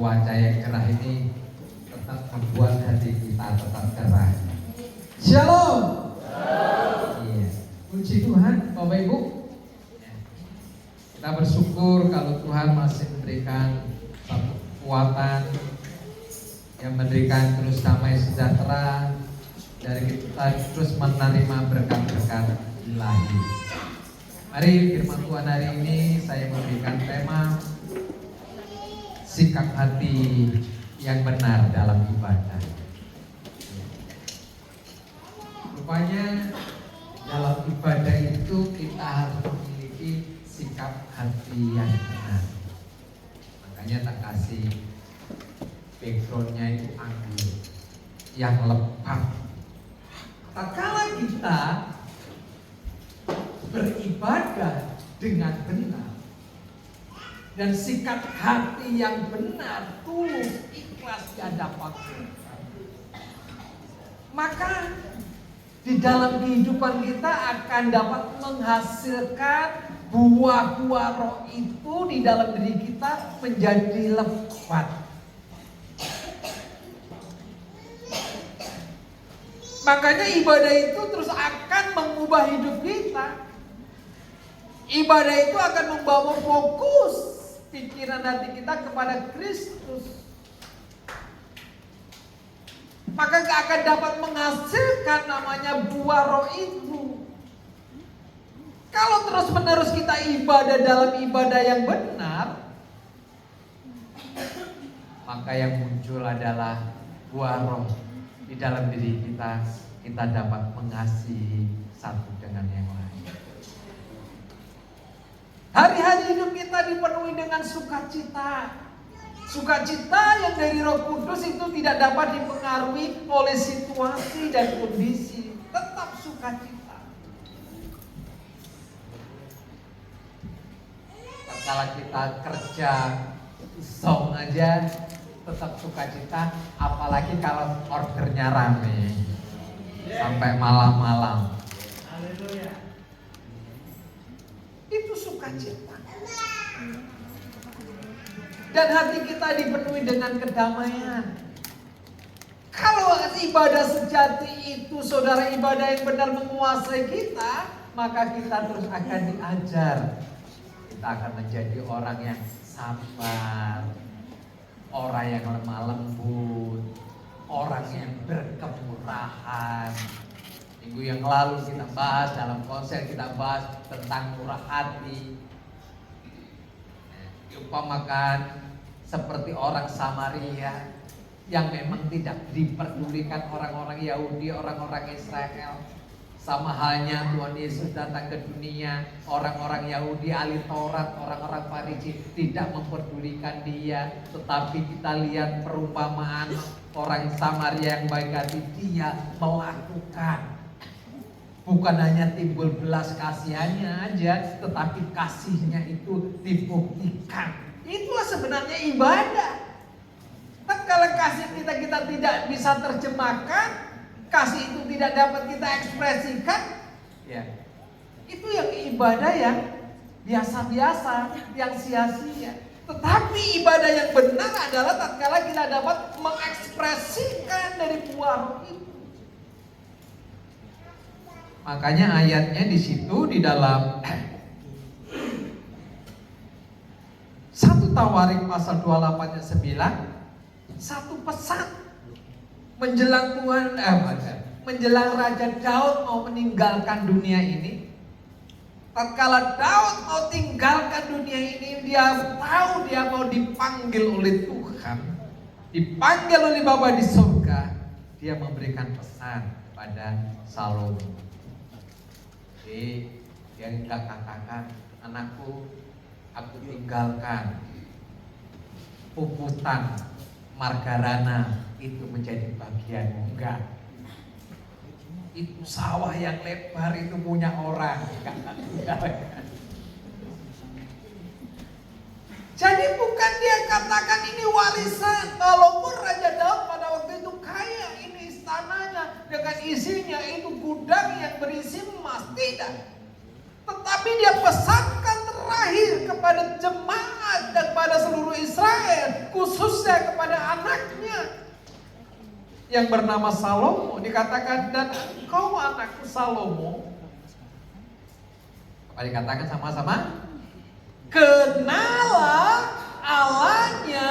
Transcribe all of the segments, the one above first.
cuaca yang cerah ini tetap membuat hati kita tetap cerah. Shalom. Iya. Puji Tuhan, Bapak Ibu. Kita bersyukur kalau Tuhan masih memberikan satu kekuatan yang memberikan terus damai sejahtera dari kita terus menerima berkat-berkat ilahi. Mari firman Tuhan hari ini saya memberikan tema sikap hati yang benar dalam ibadah. Rupanya dalam ibadah itu kita harus memiliki sikap hati yang benar. Makanya tak kasih backgroundnya itu anggun yang lepas. Tak kala kita beribadah dengan benar dan sikap hati yang benar, tulus, ikhlas di hadapan Tuhan, maka di dalam kehidupan kita akan dapat menghasilkan buah-buah roh itu di dalam diri kita menjadi lebat. Makanya ibadah itu terus akan mengubah hidup kita. Ibadah itu akan membawa fokus pikiran hati kita kepada Kristus. Maka akan dapat menghasilkan namanya buah roh itu. Kalau terus menerus kita ibadah dalam ibadah yang benar, maka yang muncul adalah buah roh di dalam diri kita. Kita dapat mengasihi satu dengan yang lain. Hari-hari hidup kita dipenuhi dengan sukacita. Sukacita yang dari Roh Kudus itu tidak dapat dipengaruhi oleh situasi dan kondisi. Tetap sukacita. Kalau kita kerja song aja tetap sukacita, apalagi kalau ordernya rame sampai malam-malam. Itu sukacita. Dan hati kita dipenuhi dengan kedamaian. Kalau ibadah sejati itu, saudara, ibadah yang benar menguasai kita, maka kita terus akan diajar. Kita akan menjadi orang yang sabar, orang yang lemah lembut, orang yang berkemurahan. Minggu yang lalu kita bahas dalam konser, kita bahas tentang murah hati. Diumpamakan seperti orang Samaria yang memang tidak diperdulikan orang-orang Yahudi, orang-orang Israel. Sama halnya Tuhan Yesus datang ke dunia, orang-orang Yahudi ahli Taurat, orang-orang Farisi tidak memperdulikan dia. Tetapi kita lihat perumpamaan orang Samaria yang baik hati, dia melakukan. Bukan hanya timbul belas kasihannya aja, tetapi kasihnya itu dibuktikan. Itulah sebenarnya ibadah. Kalau kasih kita tidak bisa terjemahkan, kasih itu tidak dapat kita ekspresikan, ya, itu yang ibadah yang biasa-biasa, yang sia-sia. Tetapi ibadah yang benar adalah tatkala kita dapat mengekspresikan dari buah roh itu. Makanya ayatnya di situ di dalam 1 Tawarik pasal 28 ayat 9, satu pesan menjelang menjelang Raja Daud mau meninggalkan dunia ini. Tatkala Daud mau tinggalkan dunia ini, dia tahu dia mau dipanggil oleh Tuhan, dipanggil oleh Bapa di surga. Dia memberikan pesan kepada Salomo. Jadi dia tidak katakan, anakku, aku tinggalkan puputan margarana itu menjadi bagianmu. Enggak. Itu sawah yang lebar itu punya orang. Jadi bukan dia katakan ini warisan. Walaupun Raja Daud pada waktu itu kaya, ini istananya dengan isinya itu gudang yang berisi emas, tidak. Tetapi dia pesankan terakhir lahir kepada jemaat dan pada seluruh Israel, khususnya kepada anaknya yang bernama Salomo. Dikatakan, dan engkau anakku Salomo. Apa dikatakan sama-sama? Kenalah Allahnya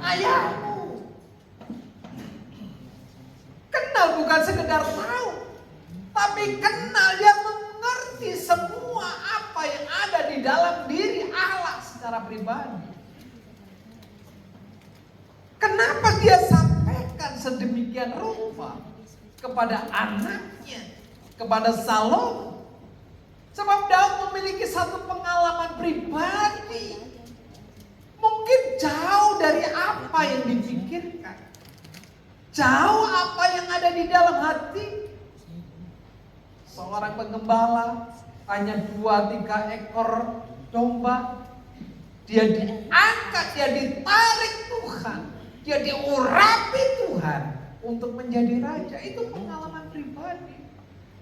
ayahmu. Kenal bukan sekedar tahu, tapi kenal, dia mengerti semua apa yang ada di dalam diri Allah secara pribadi. Kenapa dia sampaikan sedemikian rupa kepada anaknya, kepada Salomo? Sebab Daud memiliki satu pengalaman pribadi, mungkin jauh dari apa yang dipikirkan, jauh apa yang ada di dalam hati. Seorang penggembala, hanya 2-3 ekor domba, dia diangkat, dia ditarik Tuhan, dia diurapi Tuhan untuk menjadi raja. Itu pengalaman pribadi.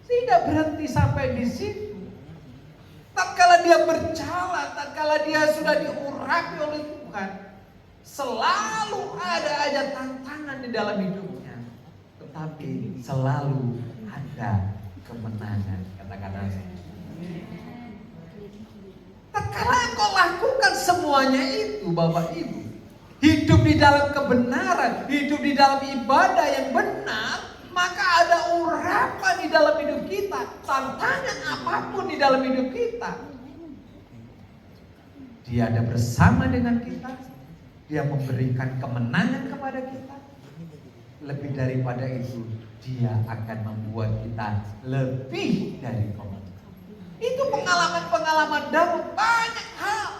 Tidak berhenti sampai di situ. Tatkala dia berjalan, tatkala dia sudah diurapi oleh Tuhan, selalu ada aja tantangan di dalam hidupnya, tetapi selalu ada kemenangan. Kata-kata saya. Tatkala engkau lakukan semuanya itu, Bapak Ibu, hidup di dalam kebenaran, hidup di dalam ibadah yang benar, maka ada urapan di dalam hidup kita. Tantangan apapun di dalam hidup kita, dia ada bersama dengan kita. Dia memberikan kemenangan kepada kita. Lebih daripada itu, dia akan membuat kita lebih dari kemenangan. Itu pengalaman-pengalaman Daud. Banyak hal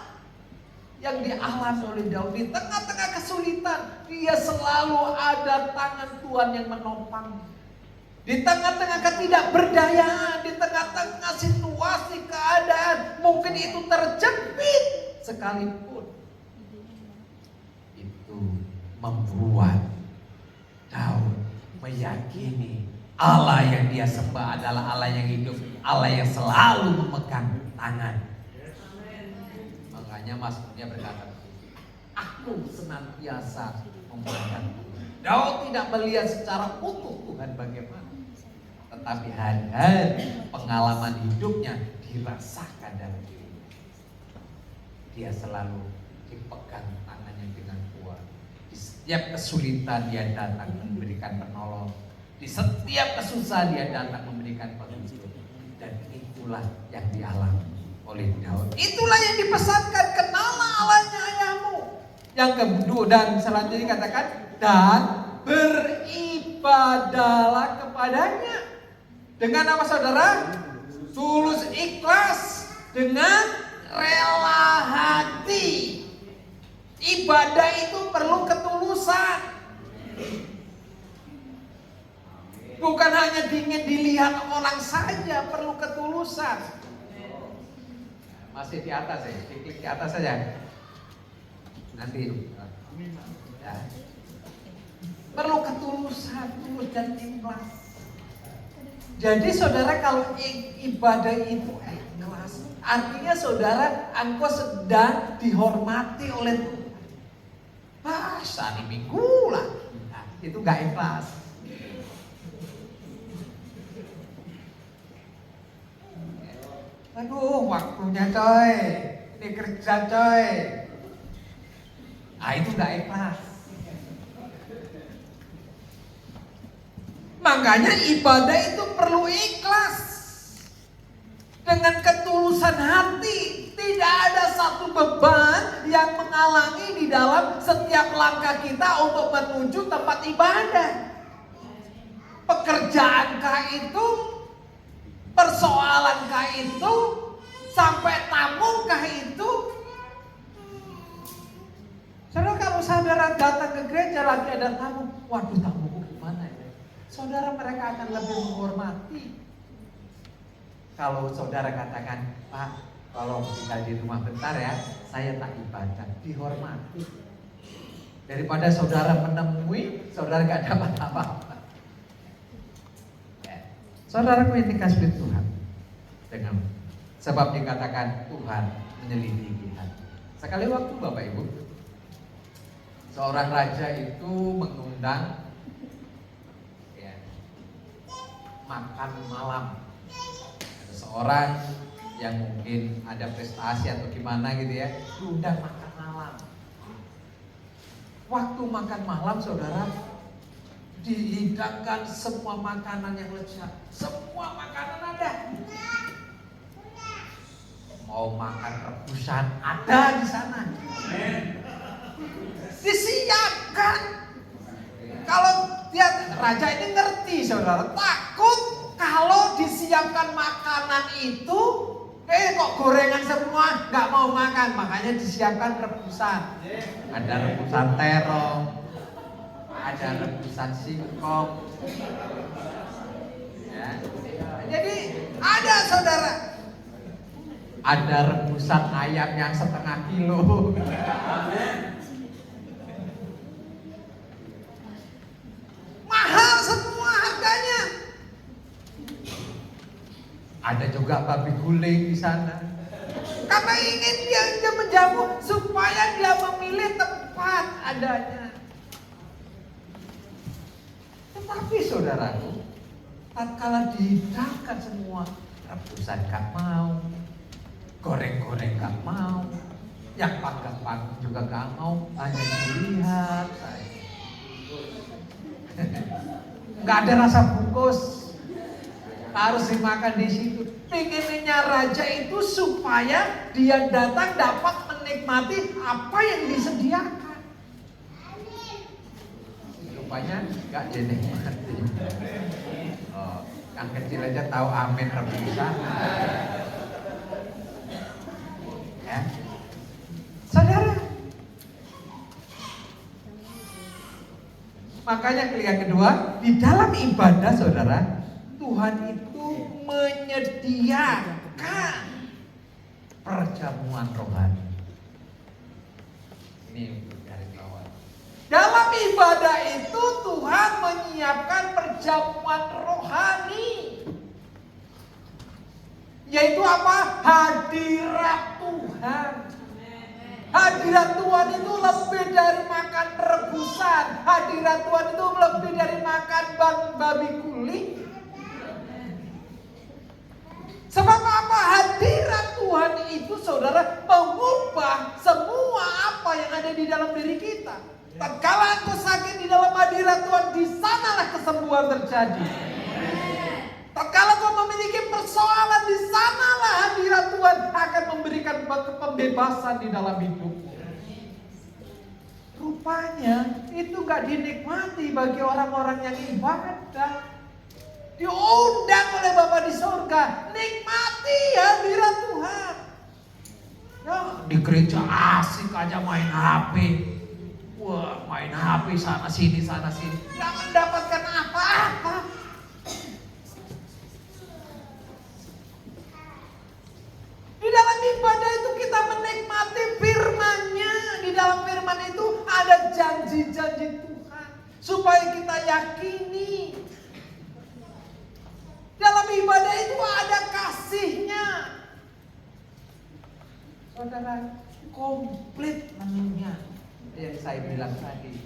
yang dialami oleh Daud. Di tengah-tengah kesulitan, dia selalu ada tangan Tuhan yang menopang. Di tengah-tengah ketidakberdayaan, di tengah-tengah situasi keadaan, mungkin itu terjepit sekalipun, itu membuat Daud meyakini Allah yang dia sembah adalah Allah yang hidup, Allah yang selalu memegang tangan. Makanya Mazmurnya berkata, aku senantiasa memandang. Daud tidak melihat secara utuh Tuhan bagaimana, tetapi hari-hari pengalaman hidupnya dirasakan dalam dirinya. Dia selalu dipegang tangannya dengan kuat. Di setiap kesulitan dia datang memberikan penolong. Di setiap kesusahan dia datang memberikan petunjuk. Dan itulah yang dialami oleh Daud. Itulah yang dipesankan, kenalah Allahnya ayahmu. Yang kedua, dan selanjutnya dikatakan, dan beribadahlah kepadanya. Dengan apa saudara? Tulus ikhlas, dengan rela hati. Ibadah itu perlu ketulusan. Bukan hanya ingin dilihat orang saja, perlu ketulusan. Masih di atas ya, klik di atas saja. Nanti ya. Perlu ketulusan, tulus dan ikhlas. Jadi saudara, kalau ibadah itu ikhlas, artinya saudara, engkau sedang dihormati oleh Tuhan. Bahasa ini minggu lah, nah, itu gak ikhlas. Aduh, waktunya coy, ini kerja coy. Ah, itu gak ikhlas. Makanya ibadah itu perlu ikhlas, dengan ketulusan hati. Tidak ada satu beban yang menghalangi di dalam setiap langkah kita untuk menuju tempat ibadah. Pekerjaankah itu, persoalankah itu, sampai tamukah itu. Saudara, kalau saudara datang ke gereja lagi ada tamu, waduh tamuku gimana ya? Saudara, mereka akan lebih menghormati. Kalau saudara katakan, Pak, kalau tinggal di rumah bentar ya, saya tak ibadah, dihormati. Daripada saudara menemui, saudara gak dapat apa-apa. Saudaraku yang dikasihi Tuhan, dengan Sebab dikatakan Tuhan menyelidiki hati. Sekali waktu Bapak Ibu, seorang raja itu mengundang makan malam. Ada seorang yang mungkin ada prestasi atau gimana gitu ya, diundang makan malam. Waktu makan malam saudara, dihidangkan semua makanan yang lezat. Semua makanan ada. Mau makan rebusan ada di sana. Disiapkan. Kalau dia raja ini ngerti saudara, takut kalau disiapkan makanan itu, kok gorengan semua nggak mau makan, makanya disiapkan rebusan. Ada rebusan terong, ada rebusan singkong. Ya. Jadi ada saudara, ada rebusan ayam yang 1/2 kilo. Mahal semua harganya. Ada juga babi guling di sana. Karena ingin dia menjamu supaya dia memilih tempat adanya. Tetapi saudaraku, tatkala dihidangkan semua, rebusan gak mau, goreng-goreng gak mau, yang panggang-panggang juga gak mau, hanya dilihat saja. Nggak ada rasa bungkus, harus dimakan di situ. Pengennya raja itu supaya dia datang dapat menikmati apa yang disediakan. Rupanya nggak dinikmati. Oh, yang kecil aja tahu amin rebusan. Ya, saudara. Makanya yang kedua, di dalam ibadah saudara, Tuhan itu menyediakan perjamuan rohani. Ini untuk garis bawah. Dalam ibadah itu Tuhan menyiapkan perjamuan rohani. Yaitu apa? Hadirat Tuhan. Hadirat Tuhan itu lebih dari makan rebusan. Hadirat Tuhan itu lebih dari makan babi guling. Sebab apa? Hadirat Tuhan itu saudara mengubah semua apa yang ada di dalam diri kita. Tatkala engkau sakit di dalam hadirat Tuhan, di sanalah kesembuhan terjadi. Tatkala kau memiliki persoalan, di sanalah hadirat Tuhan akan memberikan pembebasan di dalam hidup. Rupanya itu gak dinikmati bagi orang-orang yang ibadah. Diundang oleh Bapa di surga, nikmati hadirat Tuhan. Ya, di gereja asik aja main HP. Wah, main HP sana sini. Gak mendapatkan apa-apa. Di dalam ibadah itu kita menikmati firman-Nya. Di dalam firman itu ada janji-janji Tuhan supaya kita yakini. Dalam ibadah itu ada kasih-Nya. Saudara, komplit menunya. Yang saya bilang tadi,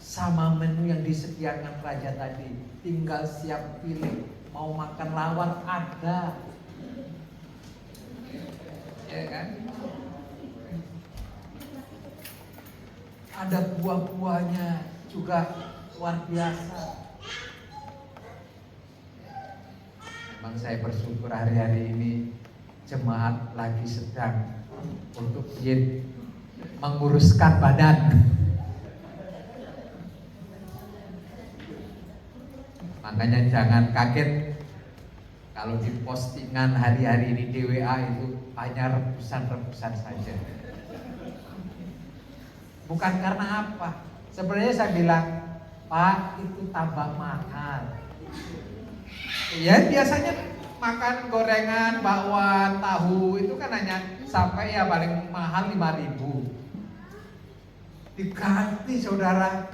sama menu yang disediakan raja tadi, tinggal siap pilih. Mau makan lawar ada. Ya kan? Ada buah-buahnya juga luar biasa. Memang saya bersyukur hari-hari ini jemaat lagi sedang untuk diet, menguruskan badan. Makanya jangan kaget kalau di postingan hari-hari ini di WA itu hanya rebusan-rebusan saja. Bukan karena apa? Sebenarnya saya bilang, Pak, itu tambah mahal. Ya biasanya makan gorengan, bakwan, tahu itu kan hanya sampai ya paling mahal 5.000. Diganti saudara,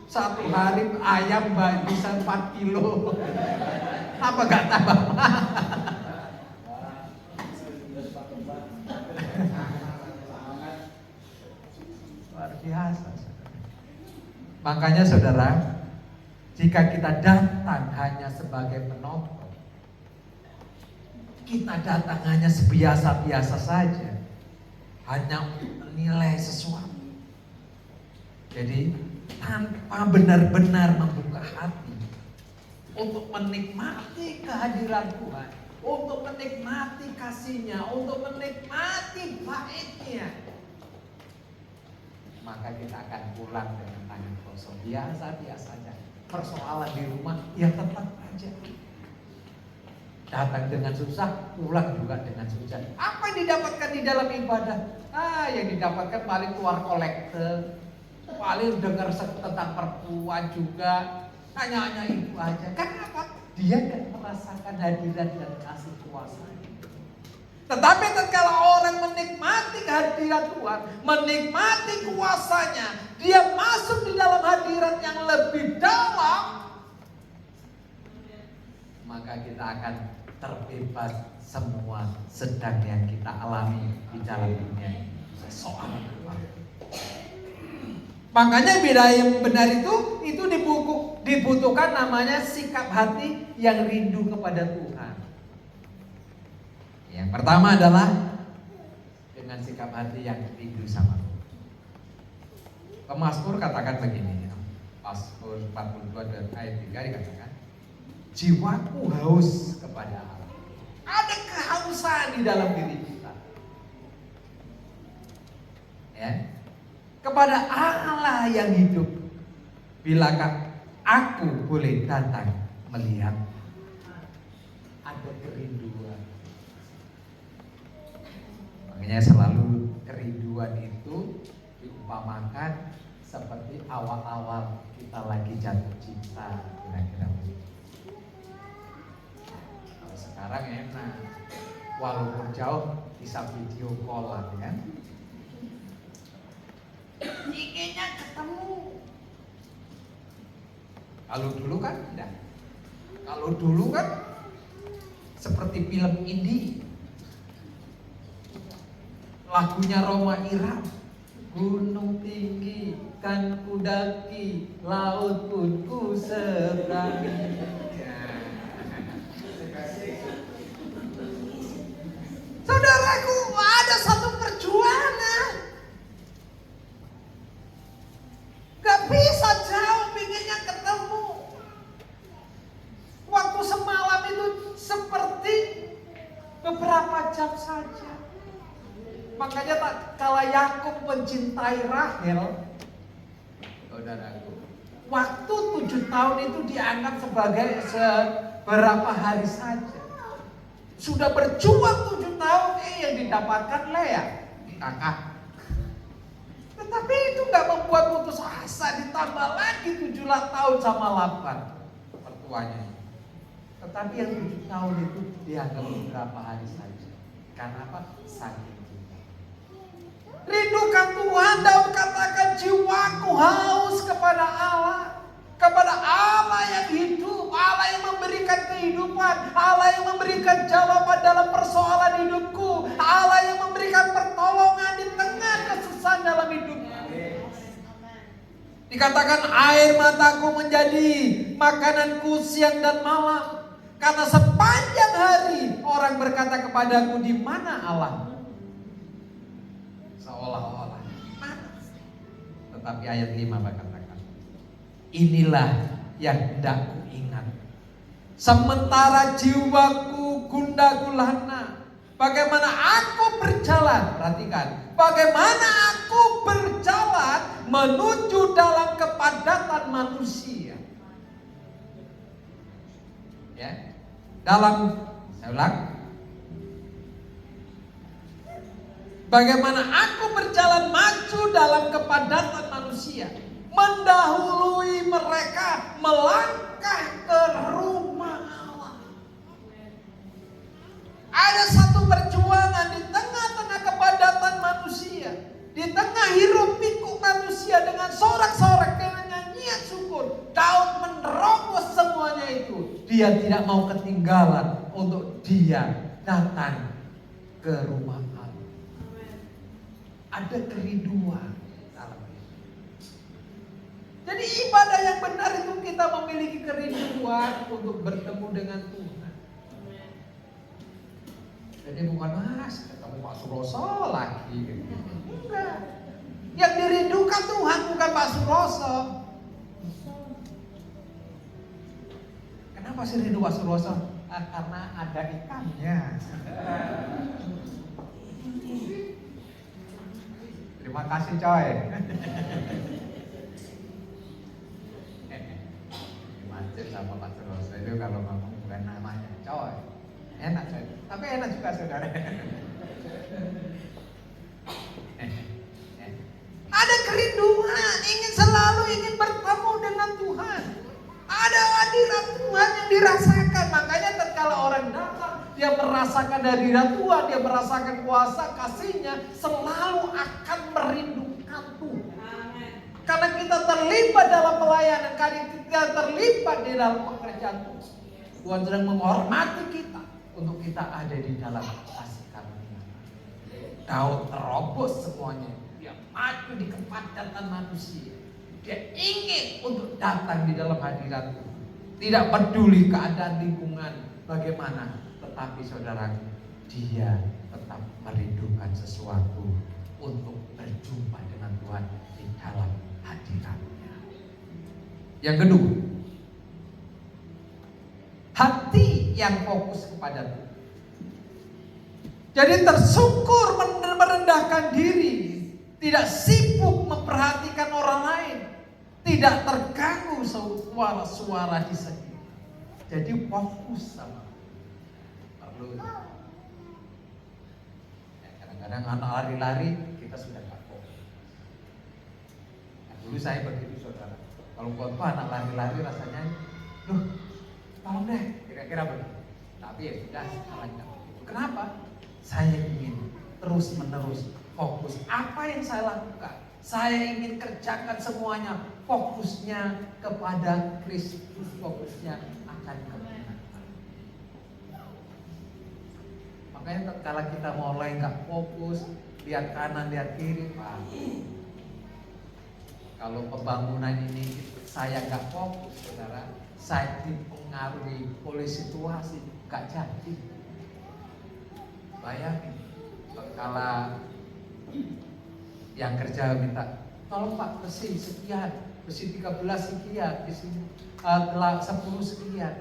satu hari ayam bisa 4 kilo. Apa gak tambah mahal? Luar biasa. Makanya saudara, jika kita datang hanya sebagai penonton, kita datang hanya sebiasa-biasa saja, hanya menilai sesuatu. Jadi tanpa benar-benar membuka hati untuk menikmati kehadiran Tuhan, untuk menikmati kasih-Nya, untuk menikmati baiknya, maka kita akan pulang dengan tangan kosong. Biasa-biasa saja. Persoalan di rumah ya tetap aja. Datang dengan susah, pulang juga dengan susah. Apa yang didapatkan di dalam ibadah? Yang didapatkan paling keluar kolektor, paling dengar tentang perempuan juga. Hanya itu aja. Kenapa? Dia tidak merasakan hadirat dan kasih kuasa. Tetapi tatkala orang menikmati kehadiran Tuhan, menikmati kuasanya, dia masuk di dalam hadirat yang lebih dalam, maka kita akan terbebas semua sedang yang kita alami di dalam dunia ini. Soal Tuhan. Makanya beda yang benar itu dibutuhkan namanya sikap hati yang rindu kepada Tuhan. Yang pertama adalah dengan sikap hati yang rindu sama Tuhan. Pemazmur katakan begini, Mazmur 42 dan ayat 3 dikatakan, jiwaku haus kepada Allah. Ada kehausan di dalam diri kita. Ya. Kepada Allah yang hidup. Bilakah aku boleh datang melihat? Ada kerinduan. Makanya selalu kerinduan itu diumpamakan seperti awal-awal kita lagi jatuh cinta, kira-kira begitu. Kalau sekarang enak, walaupun jauh bisa video call kan. Inginnya ketemu. Kalau dulu kan enggak. Kalau dulu kan seperti film indie. Lagunya Roma Irama, gunung tinggi kan ku daki, laut pun ku seberangi. Saudaraku, ada satu perjuangan. Gak bisa jauh, pinginnya ketemu. Waktu semalam itu seperti beberapa jam saja. Makanya tak kala Yakub mencintai Rahel, saudaraku, waktu 7 tahun itu dianggap sebagai seberapa hari saja. Sudah berjuang 7 tahun, yang didapatkan Lea, kakak. Tetapi itu gak membuat putus asa, ditambah lagi 7 tahun sama Laban, mertuanya. Tetapi yang 7 tahun itu dianggap beberapa hari saja. Karena apa? Saking. Rindukan Tuhan. Daud katakan, jiwaku haus kepada Allah. Kepada Allah yang hidup, Allah yang memberikan kehidupan, Allah yang memberikan jawaban dalam persoalan hidupku, Allah yang memberikan pertolongan di tengah kesusahan dalam hidupku. Dikatakan air mataku menjadi makananku siang dan malam, karena sepanjang hari orang berkata kepadaku, di mana Allah? Seolah-olah mana? Tetapi ayat 5 berkatakan, inilah yang hendak ku ingat. Sementara jiwaku gundah gulana, bagaimana aku berjalan, perhatikan, bagaimana aku berjalan menuju dalam kepadatan manusia. Ya, dalam, saya ulang, bagaimana aku berjalan maju dalam kepadatan manusia, mendahului mereka melangkah ke rumah Allah. Ada satu perjuangan di tengah-tengah kepadatan manusia, di tengah hiruk pikuk manusia dengan sorak-sorak, dengan nyanyian syukur. Daud menerobos semuanya itu. Dia tidak mau ketinggalan untuk dia datang ke rumah Allah. Ada kerinduan dalam hidup. Jadi ibadah yang benar itu kita memiliki kerinduan untuk bertemu dengan Tuhan. Jadi bukan ketemu Pak Suroso lagi. Enggak. Yang dirindukan Tuhan bukan Pak Suroso. Kenapa sih rindu Pak Suroso? Karena ada ikannya. Terima kasih coy. Macet sama Pak Suroso itu kalau ngomong bukan namanya coy. Enak coy. Tapi enak juga saudara. Ada kerinduan, selalu ingin bertemu dengan Tuhan. Ada hadirat Tuhan yang dirasakan. Makanya tatkala orang datang, dia merasakan hadirat Tuhan, dia merasakan kuasa kasih-Nya, selalu akan merindukan Tuhan. Karena kita terlibat dalam pelayanan, karena kita terlibat di dalam pekerjaan Tuhan. Tuhan sedang menghormati kita untuk kita ada di dalam kasih karunia. Daud terobos semuanya. Dia maju di kepadatan manusia. Dia ingin untuk datang di dalam hadirat Tuhan. Tidak peduli keadaan lingkungan bagaimana, tetapi saudara, dia tetap merindukan sesuatu untuk berjumpa dengan Tuhan di dalam hadirat-Nya. Yang kedua, hati yang fokus kepada Tuhan. Jadi tersungkur merendahkan diri, tidak sibuk memperhatikan orang lain, tidak terganggu suara-suara di sekitar. Jadi fokus sama perlu. Kadang-kadang anak lari-lari kita sudah tak fokus. Nah, dulu saya begitu saudara. Kalau buat anak lari-lari rasanya, tolong deh, kira-kira begitu. Tapi ya sudah, sekarang tidak begitu. Kenapa? Saya ingin terus-menerus fokus. Apa yang saya lakukan? Saya ingin kerjakan semuanya. Fokusnya kepada Kristus, fokusnya akan kebenaran. Makanya kalau kita mulai nggak fokus, lihat kanan, lihat kiri, Pak. Kalau pembangunan ini saya nggak fokus, saudara, saya dipengaruhi oleh situasi, nggak jadi. Bayangin, kalau yang kerja minta, tolong Pak besi sekian, besi 13 sekian, besi 10 sekian,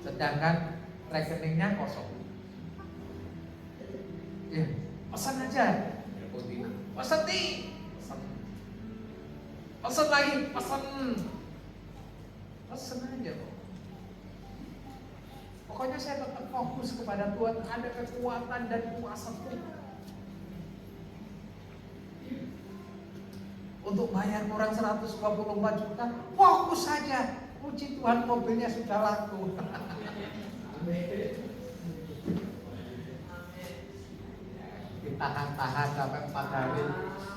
sedangkan rekeningnya kosong. Ya, pesan aja, pesan nih, pesan lagi, pesan aja kok. Pokoknya saya tetap fokus kepada Tuhan, ada kekuatan dan kuasa Tuhan. Untuk bayar kurang 124 juta, fokus saja. Puji Tuhan, mobilnya sudah laku. Ditahan-tahan sampai 4 hari,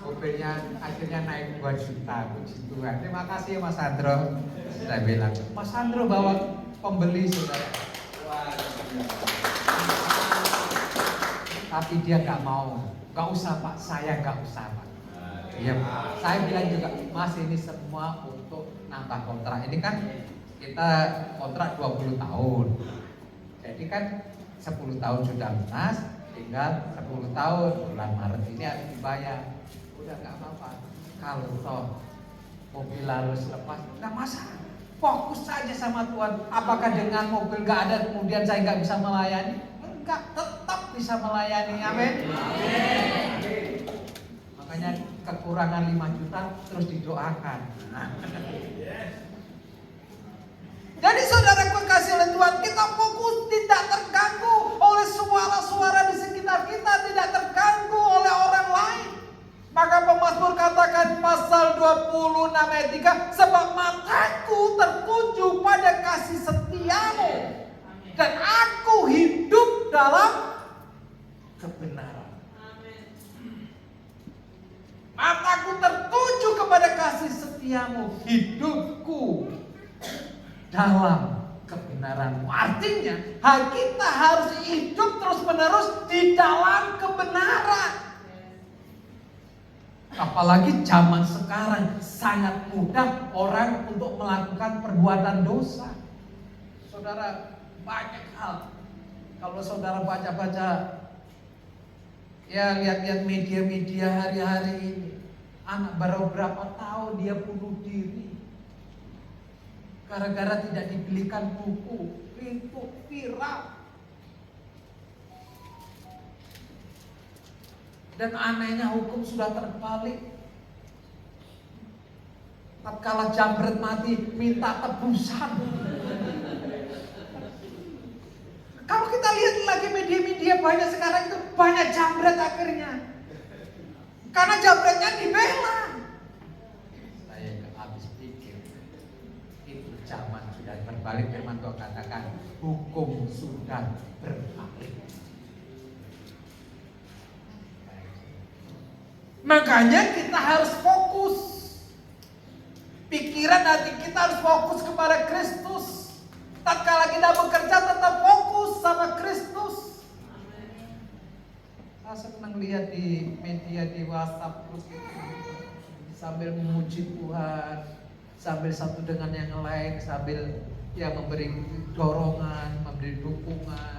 mobilnya akhirnya naik 2 juta. Puji Tuhan. Terima kasih Mas Andro. Saya bilang, Mas Andro bawa pembeli saudara. Tapi dia nggak mau. Nggak usah Pak, saya nggak usah Pak. Iya, saya bilang juga, Mas ini semua untuk nambah kontrak. Ini kan kita kontrak 20 tahun. Jadi kan 10 tahun sudah lunas, tinggal 10 tahun, bulan Maret ini harus dibayar. Udah nggak apa-apa. Kalau toh mobil harus lepas, nggak masalah. Fokus saja sama Tuhan. Apakah dengan mobil nggak ada kemudian saya nggak bisa melayani? Enggak, tetap bisa melayani. Amin. Makanya kekurangan 5 juta terus didoakan. Jadi saudara kekasih oleh Tuhan, kita fokus, tidak terganggu oleh suara-suara di sekitar kita, tidak terganggu oleh orang lain. Maka pemazmur katakan pasal 26 ayat 3, sebab mataku tertuju pada kasih setiamu dan aku hidup dalam kebenaran. Mataku tertuju kepada kasih setiamu, hidupku dalam kebenaranmu. Artinya kita harus hidup terus menerus di dalam kebenaran. Apalagi zaman sekarang sangat mudah orang untuk melakukan perbuatan dosa. Saudara, banyak hal. Kalau saudara baca-baca, ya lihat-lihat media-media hari-hari ini, anak baru berapa tahun dia bunuh diri gara-gara tidak dibelikan buku, itu viral. Dan anehnya hukum sudah terbalik. Tatkala jambret mati, minta tebusan. Kalau kita lihat lagi media-media banyak sekarang itu banyak jambret akhirnya. Karena jambretnya dibela. Saya nggak habis pikir. Itu zaman sudah berbalik, firman Tuhan katakan hukum sudah berbalik. Makanya kita harus fokus. Pikiran hati kita harus fokus kepada Kristus. Tatkala kita bekerja tetap fokus sama Kristus. Saya senang lihat di media, di WhatsApp terus sambil memuji Tuhan, sambil satu dengan yang lain, sambil ya memberi dorongan, memberi dukungan.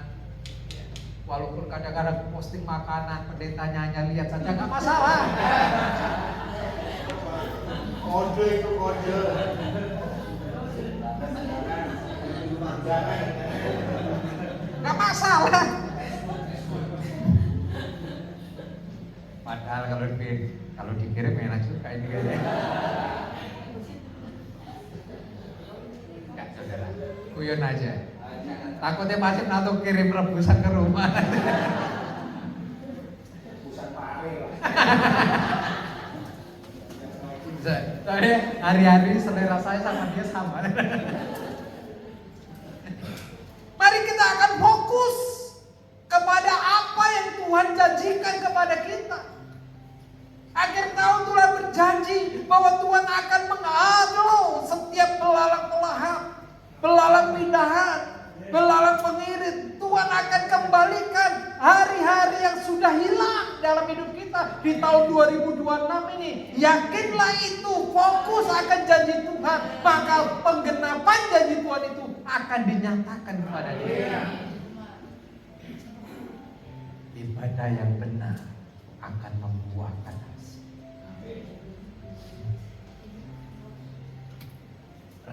Walaupun kadang-kadang posting makanan, pendetanya hanya lihat saja, nggak masalah. Kode itu kode. Nggak masalah. Padahal kalau dikirim enak juga ini kayaknya. Enggak, saudara, kuyon aja. Takutnya masih nato kirim rebusan ke rumah. Rebusan pare lah. Soalnya hari-hari selera saya sama dia sama. Mari kita akan fokus kepada apa yang Tuhan janjikan kepada kita. Akhir tahun Tuhan berjanji bahwa Tuhan akan mengadil setiap belalang pindahan, belalang pengirit. Tuhan akan kembalikan hari-hari yang sudah hilang dalam hidup kita di tahun 2026 ini. Yakinlah itu, fokus akan janji Tuhan, maka penggenapan janji Tuhan itu akan dinyatakan kepada kita. Ibadah yang benar akan membuahkan hasil.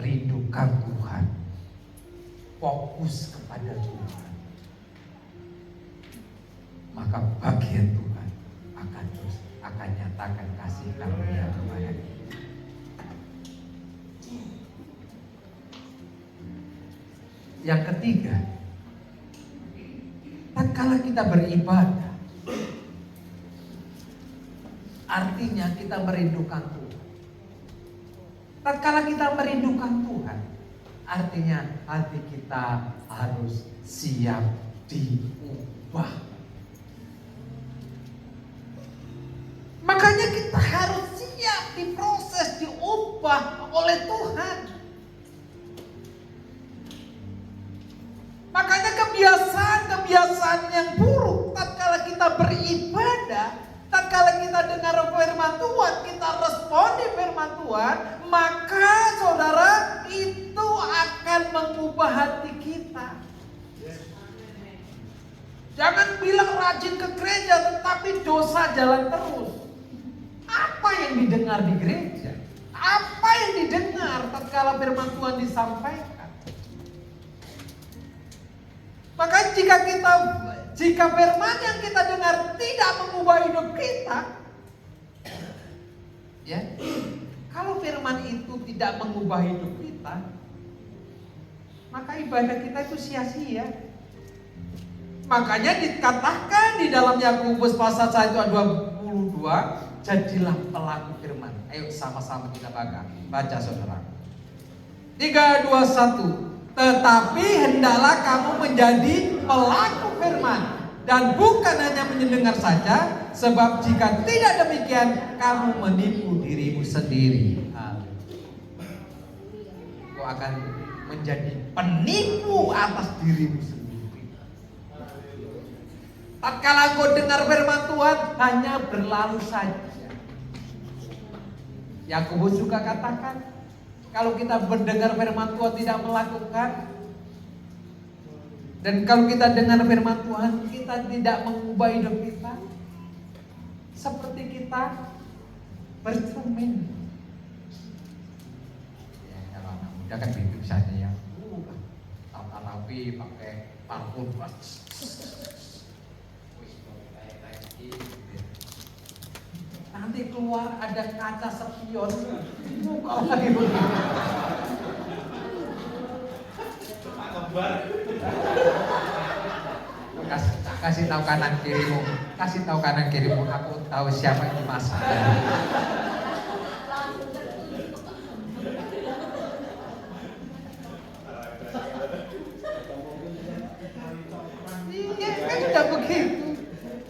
Rindukan Tuhan, fokus kepada Tuhan, maka bagian Tuhan akan nyatakan kasih karunia kepada kita. Yang ketiga, tatkala kita beribadah, artinya kita merindukan Tuhan. Tatkala kita merindukan Tuhan, artinya hati kita harus siap diubah. Makanya kita harus siap diproses, diubah oleh Tuhan. Makanya kebiasaan yang buruk tatkala kita beribadah, tatkala kita dengar firman Tuhan, kita respon di firman Tuhan, maka saudara itu akan mengubah hati kita. Jangan bilang rajin ke gereja tetapi dosa jalan terus. Apa yang didengar di gereja? Apa yang didengar tatkala firman Tuhan disampaikan? Maka jika firman yang kita dengar tidak mengubah hidup kita, ya, kalau firman itu tidak mengubah hidup kita, maka ibadah kita itu sia-sia. Makanya dikatakan di dalam Yakobus pasal 1 ayat 22, jadilah pelaku firman. Ayo sama-sama kita baca saudara. 3, 2, 1. Tetapi hendaklah kamu menjadi pelaku firman dan bukan hanya mendengar saja, sebab jika tidak demikian kamu menipu dirimu sendiri. Kau akan menjadi penipu atas dirimu sendiri. Tatkala kau dengar firman Tuhan hanya berlalu saja. Yakobus juga katakan, kalau kita mendengar firman Tuhan tidak melakukan, dan kalau kita dengar firman Tuhan kita tidak mengubah hidup kita, seperti kita bercermin. Ya, kalau anak muda kan begitu saja ya, tata rapi pakai parfum, nanti keluar ada kaca spion, muka lagi begitu. Kasih tahu kanan kirimu, aku tahu siapa itu Mas. Iya, kan sudah begitu.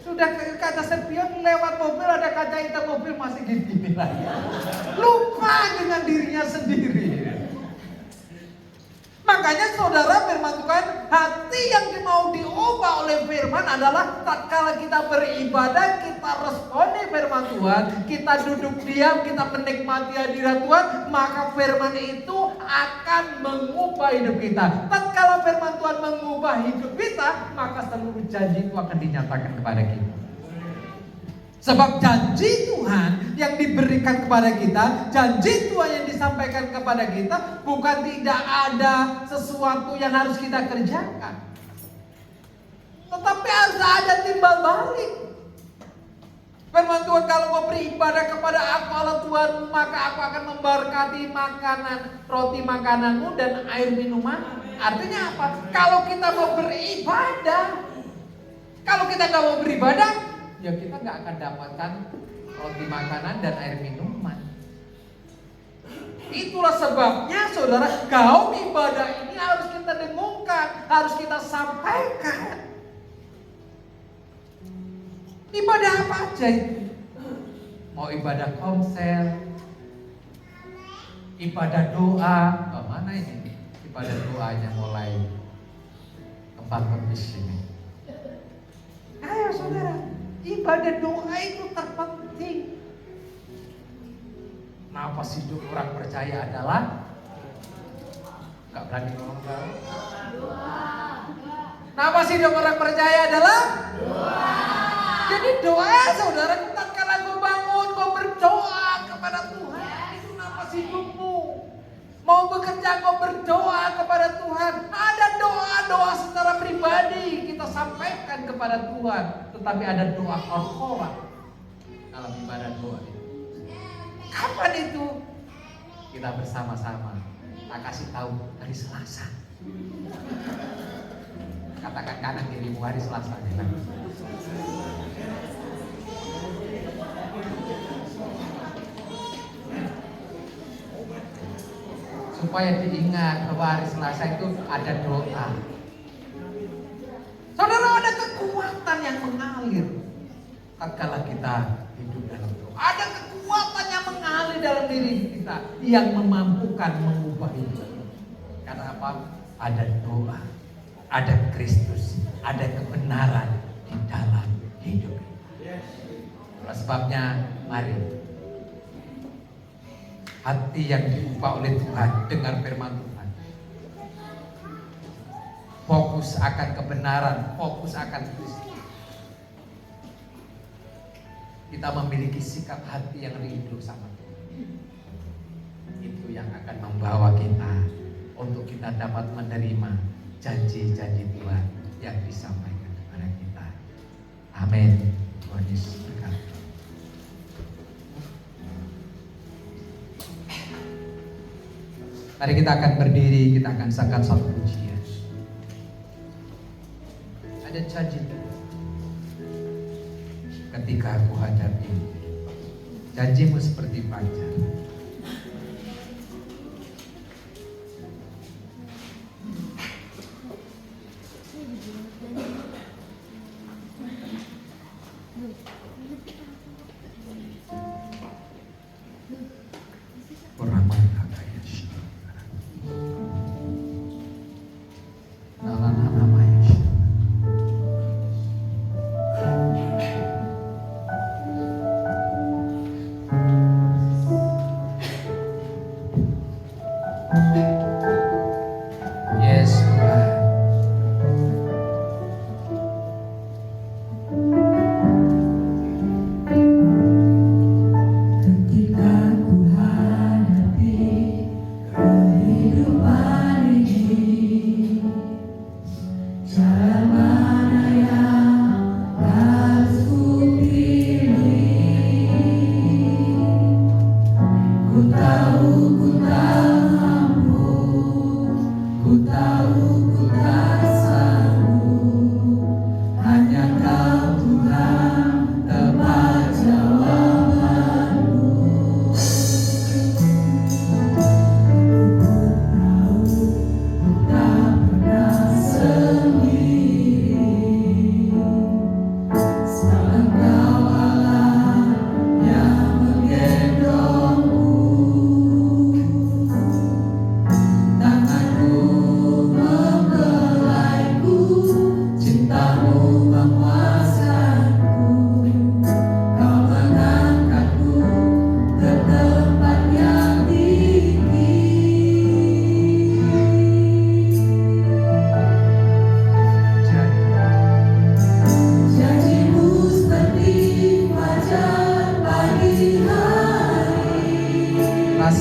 Sudah ke kaca spion, lewat mobil ada kaca hitam, mobil masih gini lagi. Lupa dengan dirinya sendiri. Makanya saudara, firman Tuhan, hati yang mau diubah oleh firman adalah tatkala kita beribadah, kita responi firman Tuhan, kita duduk diam, kita menikmati hadirat Tuhan, maka firman itu akan mengubah hidup kita. Tatkala firman Tuhan mengubah hidup kita, maka seluruh janji itu akan dinyatakan kepada kita. Sebab janji Tuhan yang diberikan kepada kita, janji Tuhan yang disampaikan kepada kita, bukan tidak ada sesuatu yang harus kita kerjakan, tetapi harus ada timbal balik. Firman Tuhan, kalau kau beribadah kepada aku Allah Tuhan, maka aku akan memberkati makanan, roti makananmu dan air minuman. Artinya apa? Kalau kita mau beribadah, kalau kita nggak mau beribadah, ya kita nggak akan dapatkan roti makanan dan air minuman. Itulah sebabnya saudara, gaung ibadah ini harus kita dengungkan, harus kita sampaikan. Ibadah apa aja itu? Mau ibadah komsel, ibadah doa, mana ini? Ibadah doanya mulai kembang-kembis ini. Ayo saudara, ibadah doa itu terpenting. Kenapa sih orang percaya adalah gak berani ngomong baru? Kenapa sih orang percaya adalah doa? Jadi doa saudara, tatkala kau bangun, kau berdoa kepada Tuhan, itu napas hidupmu. Mau bekerja, kau berdoa kepada Tuhan. Ada doa-doa secara pribadi kita sampaikan kepada Tuhan, tetapi ada doa korporat dalam ibadah doa itu. Kapan itu? Kita bersama-sama. Tak kasih tahu hari Selasa. Katakan kanan kirimu, hari Selasa. Supaya diingat bahwa hari Selasa itu ada doa. Saudara, ada kekuatan yang mengalir tatkala kita hidup dalam doa. Ada kekuatan yang mengalir dalam diri kita yang memampukan mengubah hidup. Karena apa? Ada doa, ada Kristus, ada kebenaran di dalam hidup kita. Oleh sebabnya, mari hati yang diubah oleh Tuhan, dengar firman Tuhan, fokus akan kebenaran, fokus akan Kristus. Kita memiliki sikap hati yang rindu sama Tuhan. Itu yang akan membawa kita untuk kita dapat menerima janji-janji Tuhan yang disampaikan kepada kita. Amin. Tuhan Yesus berkati. Mari kita akan berdiri, kita akan sangkan satu pujian. Ada janji Tuhan. Ketika aku hadapi, janjimu seperti fajar.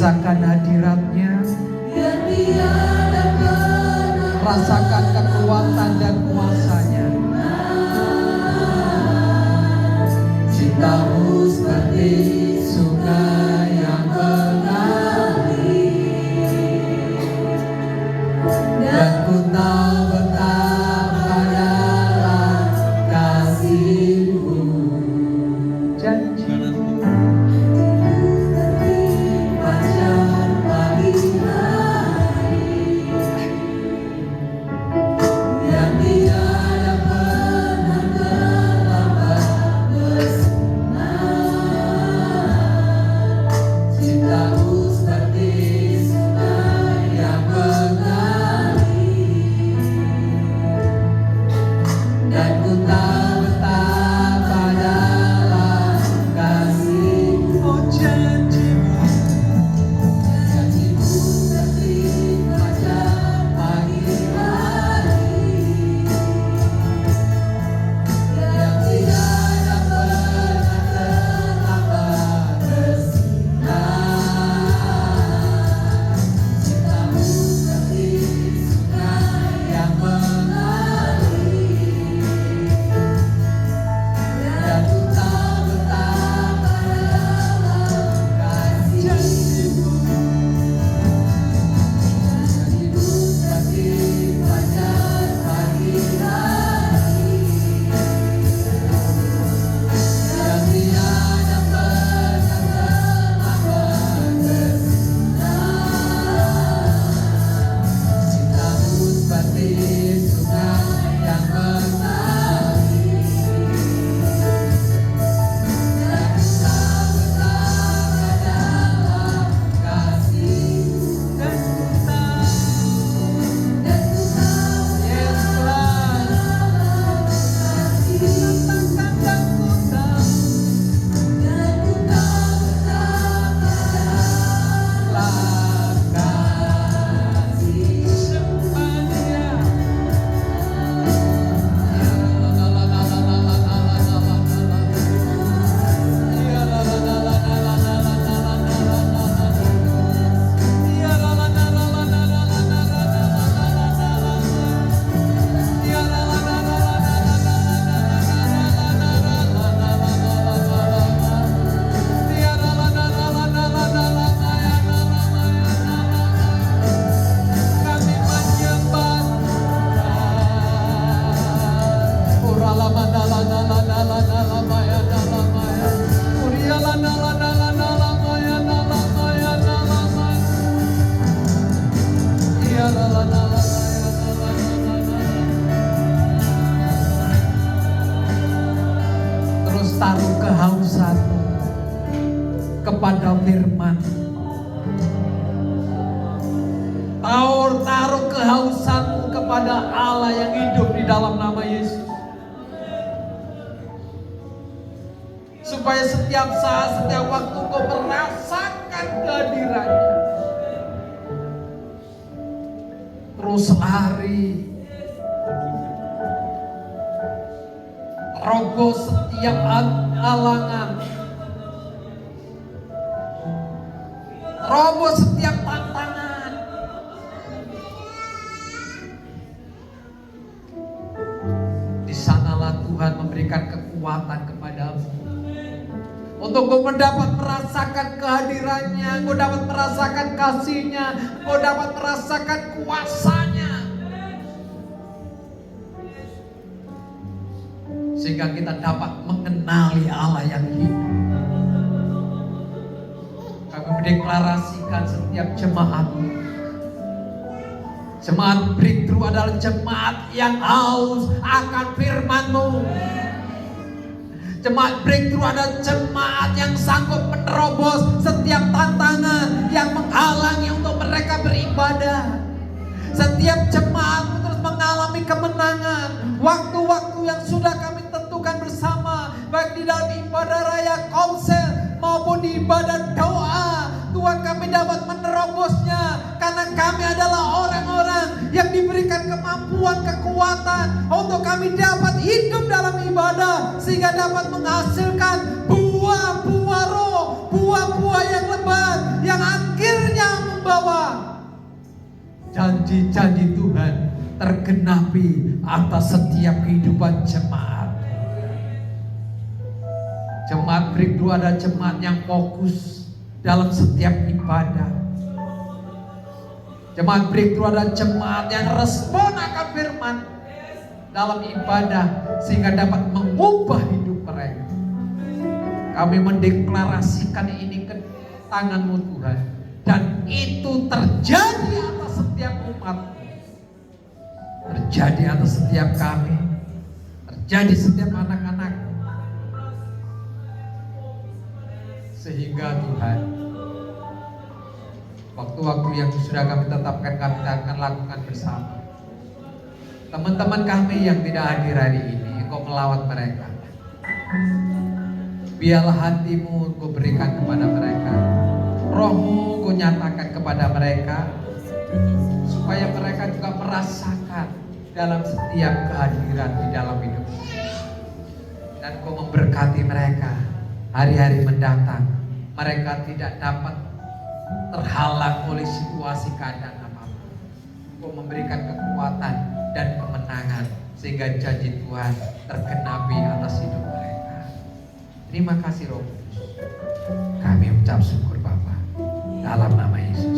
Rasakan hadiratnya, rasakan kekuatan dan kuasanya. Cintamu seperti sungai yang mengalir, dan ku tahu betapa dalam kasih-Mu. Janji-Mu fajar pagi hari, yang tiada pernah terlambat bersinar. Cinta-Mu seperti sungai yang mengalir, dan ku tahu betapa dalam kasih-Mu. Oh, janji-Mu, janji-Mu seperti fajar pagi hari, yang tiada pernah terlambat bersinar. Cinta-Mu seperti sungai yang mengalir, dan ku tahu betapa dalam kasih-Mu. Janji-Mu seperti fajar pagi hari, yang tiada pernah terlambat bersinar. Cinta-Mu seperti sungai yang mengalir, dan ku tahu betapa dalam kasih-Mu. Dan ku tahu, yes Tuhan, katakan dan ku tahu, dalam kasih sembah Dia. Kami menyembah terus taruh kehausanmu kepada firman. Taruh kehausanmu kepada Allah yang hidup di dalam nama Yesus, supaya setiap saat, setiap waktu kau merasakan kehadirannya. Terus lari, roboh setiap halangan, roboh setiap tantangan. Di sanalah Tuhan memberikan kekuatan kepadamu untuk kau mendapat merasakan kehadirannya, kau dapat merasakan kasih-Nya, kau dapat merasakan kuasa-Nya, sehingga kita dapat mengenali Allah yang hidup. Kami mendeklarasikan setiap jemaat breakthrough adalah jemaat yang haus akan firman-Mu. Jemaat breakthrough adalah jemaat yang sanggup menerobos setiap tantangan yang menghalangi untuk mereka beribadah. Setiap jemaat terus mengalami kemenangan. Waktu-waktu yang sudah kami tentukan bersama, baik di dalam ibadah raya konser maupun di ibadah doa, Tuhan kami dapat menerobosnya, karena kami adalah orang-orang yang diberikan kemampuan, kekuatan untuk kami dapat hidup dalam ibadah, sehingga dapat menghasilkan buah-buah roh, buah-buah yang lebat, yang akhirnya janji-janji Tuhan tergenapi atas setiap kehidupan jemaat. Jemaat Breakthrough adalah jemaat yang fokus dalam setiap ibadah. Jemaat Breakthrough adalah jemaat yang respon akan firman dalam ibadah sehingga dapat mengubah hidup mereka. Kami mendeklarasikan ini ke tangan-Mu Tuhan, dan itu terjadi atas setiap umat, terjadi atas setiap kami, terjadi setiap anak-anak, sehingga Tuhan waktu-waktu yang sudah kami tetapkan kami akan lakukan bersama. Teman-teman kami yang tidak hadir hari ini, Engkau melawat mereka. Biarlah hati-Mu Engkau berikan kepada mereka, Roh-Mu Engkau nyatakan kepada mereka, supaya mereka juga merasakan dalam setiap kehadiran di dalam hidup. Dan Engkau memberkati mereka hari-hari mendatang. Mereka tidak dapat terhalang oleh situasi keadaan apapun. Engkau memberikan kekuatan dan kemenangan sehingga janji Tuhan tergenapi atas hidup mereka. Terima kasih Roh Kudus. Kami ucap syukur Bapa dalam nama Yesus.